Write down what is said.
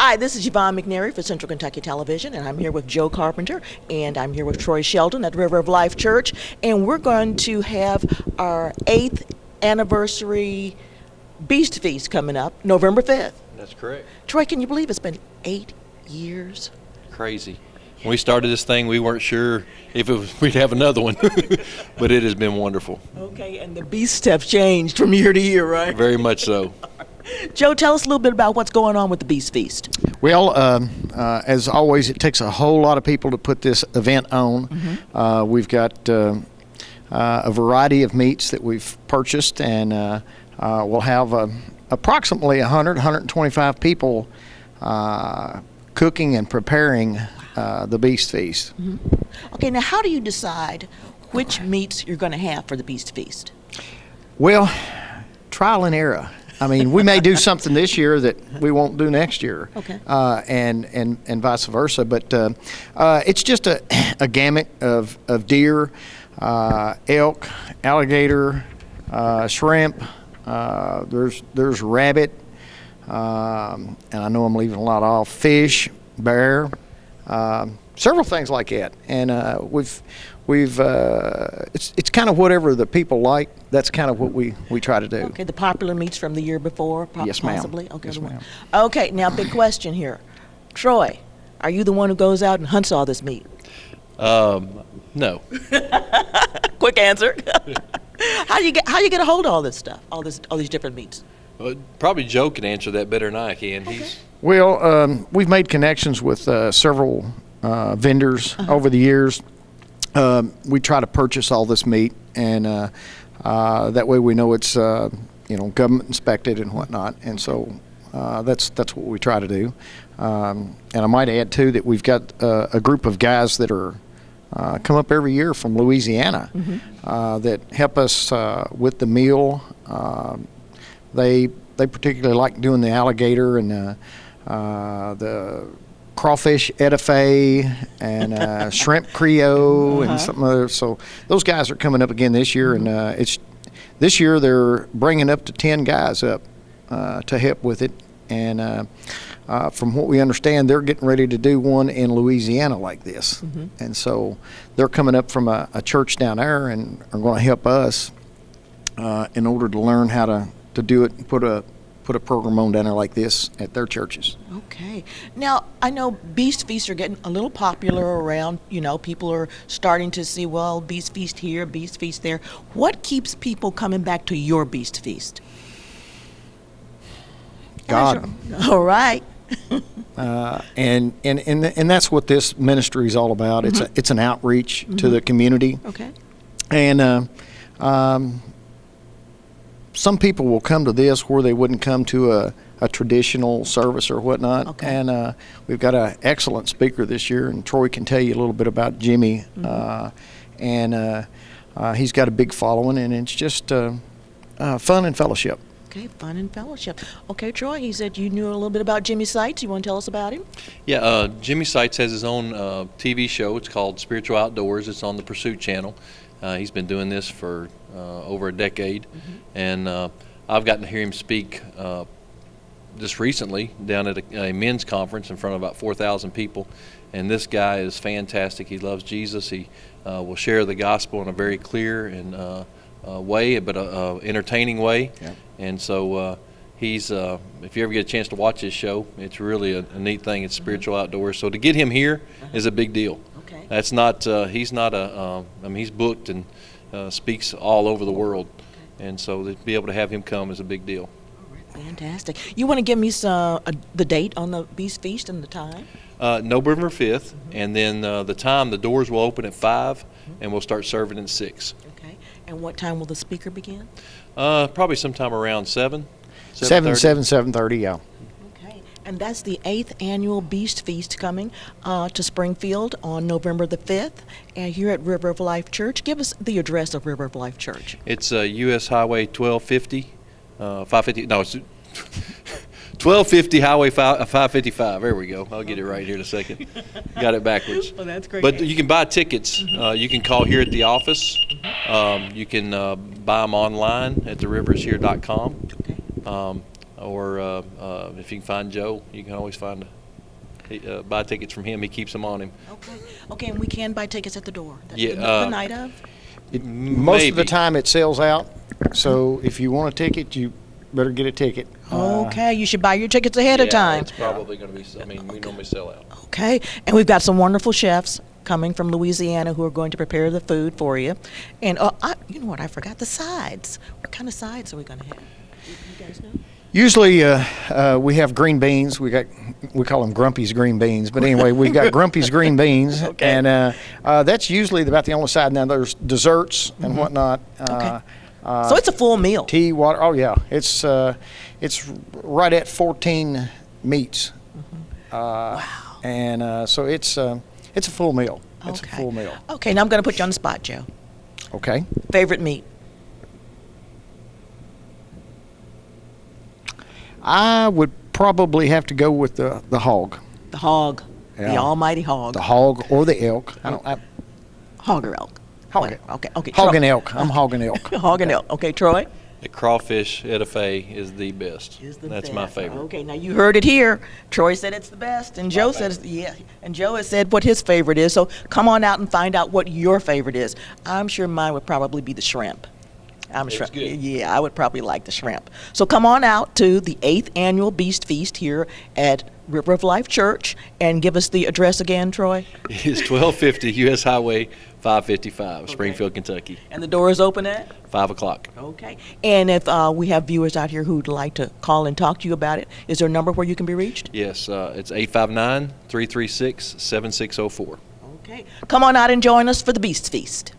Hi, this is Yvonne McNary for Central Kentucky Television, and I'm here with Joe Carpenter, and I'm here with Troy Sheldon at River of Life Church, and we're going to have our 8th anniversary Beast Feast coming up November 5th. That's correct. Troy, can you believe it's been 8 years? Crazy. When we started this thing, we weren't sure if we'd have another one, but it has been wonderful. Okay, and the beasts have changed from year to year, right? Very much so. Joe, tell us a little bit about what's going on with the Beast Feast. Well, as always, it takes a whole lot of people to put this event on. Mm-hmm. We've got a variety of meats that we've purchased, and we'll have approximately 125 people cooking and preparing the Beast Feast. Mm-hmm. Okay, now how do you decide which meats you're going to have for the Beast Feast? Well, trial and error. I mean, we may do something this year that we won't do next year, okay. And vice versa. But it's just a gamut of deer, elk, alligator, shrimp. There's rabbit, and I know I'm leaving a lot off. Fish, bear, several things like that. And it's kind of whatever the people like. That's kind of what we try to do. Okay, the popular meats from the year before, yes, ma'am. possibly? Okay, yes, ma'am. Okay, now big question here. Troy, are you the one who goes out and hunts all this meat? No. Quick answer. How do you get a hold of all this stuff, all these different meats? Probably Joe can answer that better than I can. Okay. Well, we've made connections with several vendors over the years. We try to purchase all this meat, and that way we know it's government inspected and whatnot. And so that's what we try to do. And I might add too that we've got a group of guys that are come up every year from Louisiana that help us with the meal. They particularly like doing the alligator and the crawfish etouffee and shrimp Creole and something other. So those guys are coming up again this year, and this year they're bringing up to 10 guys up to help with it. And from what we understand, they're getting ready to do one in Louisiana like this. And so they're coming up from a church down there and are going to help us in order to learn how to do it and put a program on down there like this at their churches. Okay. Now, I know Beast Feasts are getting a little popular around, people are starting to see, well, Beast Feast here, Beast Feast there. What keeps people coming back to your Beast Feast? God. All right. And that's what this ministry is all about. It's an outreach to the community. Okay. And some people will come to this where they wouldn't come to a traditional service or whatnot. Okay. And we've got an excellent speaker this year, and Troy can tell you a little bit about Jimmy. And he's got a big following, and it's just fun and fellowship. Okay, fun and fellowship. Okay, Troy, he said you knew a little bit about Jimmy Sites. You want to tell us about him? Yeah, Jimmy Sites has his own TV show. It's called Spiritual Outdoors. It's on the Pursuit Channel. He's been doing this for over a decade, and I've gotten to hear him speak just recently down at a men's conference in front of about 4,000 people. And this guy is fantastic. He loves Jesus. He will share the gospel in a very clear and way, but entertaining way. Yeah. And so he's if you ever get a chance to watch his show, it's really a neat thing. It's Spiritual Outdoors. So to get him here is a big deal. Okay. That's not he's not he's booked and speaks all over the world, and so to be able to have him come is a big deal. Fantastic. You want to give me the date on the Beast Feast and the time? November 5th, and then the time, the doors will open at 5, and we'll start serving at 6. Okay. And what time will the speaker begin? Probably sometime around 7. 7:30, yeah. Okay. And that's the 8th annual Beast Feast coming to Springfield on November the 5th, and here at River of Life Church. Give us the address of River of Life Church. It's U.S. Highway 1250, 550. No, it's 1250 Highway 555. There we go. I'll get it right here in a second. Got it backwards. Well, that's great. But you can buy tickets. You can call here at the office. You can buy them online at therivershere.com. Okay. or if you can find Joe, you can always find buy tickets from him. He keeps them on him. Okay. Okay, and we can buy tickets at the door. Yeah, The night of. Most of the Maybe. time it sells out. So if you want a ticket, you better get a ticket. Okay, you should buy your tickets ahead of Yeah, time. It's probably going to be. I mean, we normally sell out. Okay, and we've got some wonderful chefs coming from Louisiana who are going to prepare the food for you. And you know what? I forgot the sides. What kind of sides are we going to have? You guys know? Usually we have green beans. We call them Grumpy's green beans. But anyway, we got Grumpy's green beans, Okay. and that's usually about the only side. Now there's desserts and whatnot. Okay. So it's a full meal. Tea, water. Oh yeah, it's right at 14 meats. Wow. And so it's a full meal. It's a Okay. full meal. Okay, now I'm going to put you on the spot, Joe. Okay. Favorite meat? I would probably have to go with the hog. The hog. The Yeah. almighty hog. The hog or the elk. Hog or elk? Hog. Okay, okay. Hog and elk. I'm hog and elk. Hog and elk. Okay, Troy? The crawfish etouffee is the best. That's my best. favorite. Okay, now you heard it here. Troy said it's the best, and Joe said it's, yeah, and Joe has said what his favorite is. So come on out and find out what your favorite is. I'm sure mine would probably be the shrimp. I'm a It's shrimp. good. Yeah, I would probably like the shrimp. So come on out to the 8th annual Beast Feast here at River of Life Church and give us the address again, Troy. It's 1250 U.S. Highway 555, Springfield, Kentucky. And the door is open at? 5 o'clock. Okay. And if we have viewers out here who'd like to call and talk to you about it, is there a number where you can be reached? Yes, it's 859-336-7604. Okay. Come on out and join us for the Beast Feast.